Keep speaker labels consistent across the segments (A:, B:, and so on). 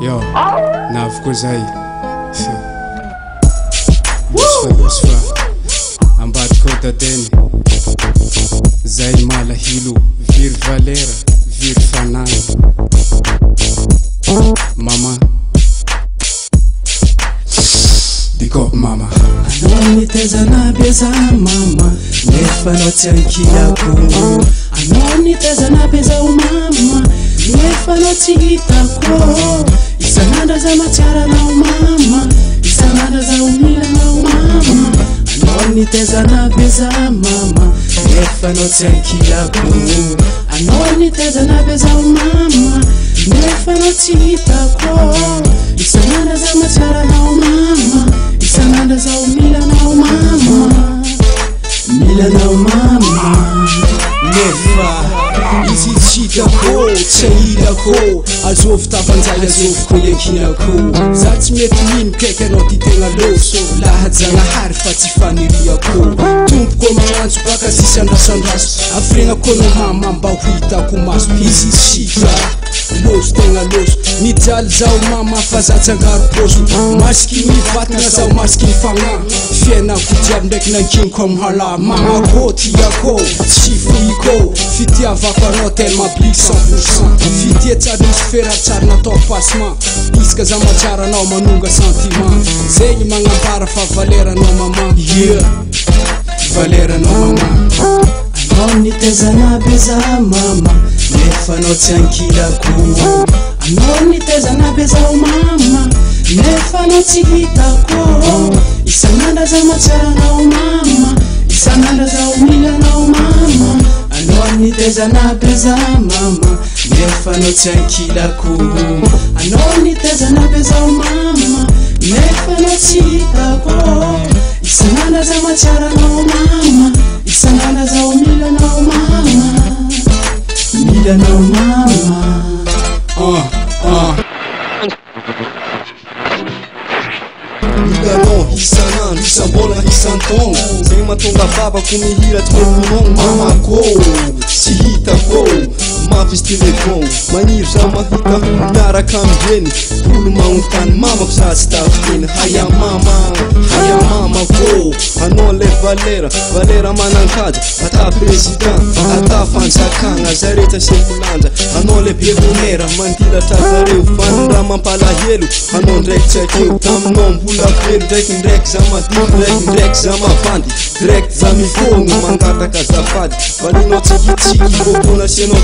A: Yo, naviko zay ambady kodadeny zay malahilo viry valera viry fanana mama bikop mama
B: anoni tezana beza mama nefa notiankilako anoni tezana beza mama nefa notihitako isananda za matiara na mama isananda za umila na mama anoni tezana beza mama nefa notiankilako anoni tezana beza mama nefa notihitako isananda za matiara na mama isananda za umila na mama mila na mama
C: nefa izy tsitako tsahilako azovy tafanjay azoviko enkinako za tsy mety ino kaiky anao ty tegna loso lahajanahary fa tsy faniriako tompoko magnantso baka sisy andrasandraso afrenako no mama mba ho hitako maso izy sika loso tegna loso mijaly zao mama fa za tsy angaro poso masiky mivatana zao masiky mifagna fiainako jiaby ndraiky nankiniko amy hala mama kô tiako tsy fiko fitiavako anao tellement blique 100% fitia tsary misy feratsary natao passement isaka za matsara anao manonga sentiment zegny magnambara fa valeranao mama valeranao mama
B: anao nitezana beza mama nefa anao tsy ankilako anao nitezana beza mama nefa anao tsy hitako isananda za matsara anao mama isananda za umilanao mama anao nitezana beza mama nefa anao tsy ankilako anao nitezana beza mama nefa anao tsy hitako isananda za matsara anao mama isananda za umilanao mama milanao mama
C: milanao isanandro isambola isantaogno zegny mahatonga babako mihiratry mekonono mamako tsy hitako mafy izy telefôno magniry za mahita miaraka amigeny olo magnontany mamako za tsy tafiteny haya mamako anao le valera manankajy ata président ata fanjakagna za rehetra sekolanja anao le bebonera mandilatra zareo fanindra mampalahelo anao ndraiky tsy akeo taminao mbola felo ndraiky za madilo ndraiky za mavandy direct za mifôgno mangataka zafady valinao tsy hitsiky bôkona asianao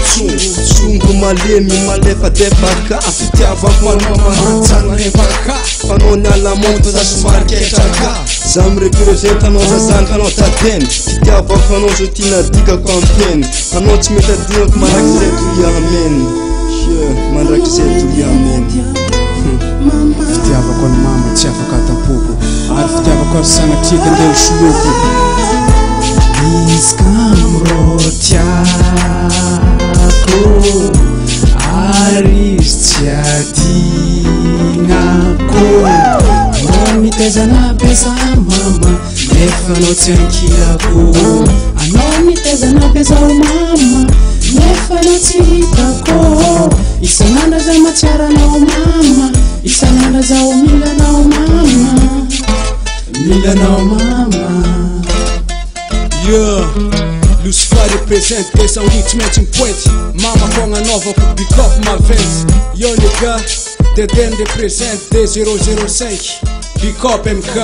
C: tsongo malemy malefa defaka fitiavako anao mahatsana hevaka fanao nialamonto za somary ketraka za mirepresente anao zazanaka anao tateny fitiavako anao zo tina dikako ampeny anao tsy mety adinako mandraky zay toy ameny mandraky zay toy ameny
A: fitiavako any mama tsy afaka atapoko ary fitiavako ary sanatria tandelo soloko
B: izy kamro tiako ary izy tsy adignako anao mitezana beza mama nefa anao tsy ankilako anao mitezana beza mama nefa anao tsy hitako isananda za matsiara anao mama isananda za umilanao mama milanao mama
C: Lucifer represente dessa ritmete em pointe mama com a nova com pick-up Mavens yo nigga Deden represente D005 pick-up MK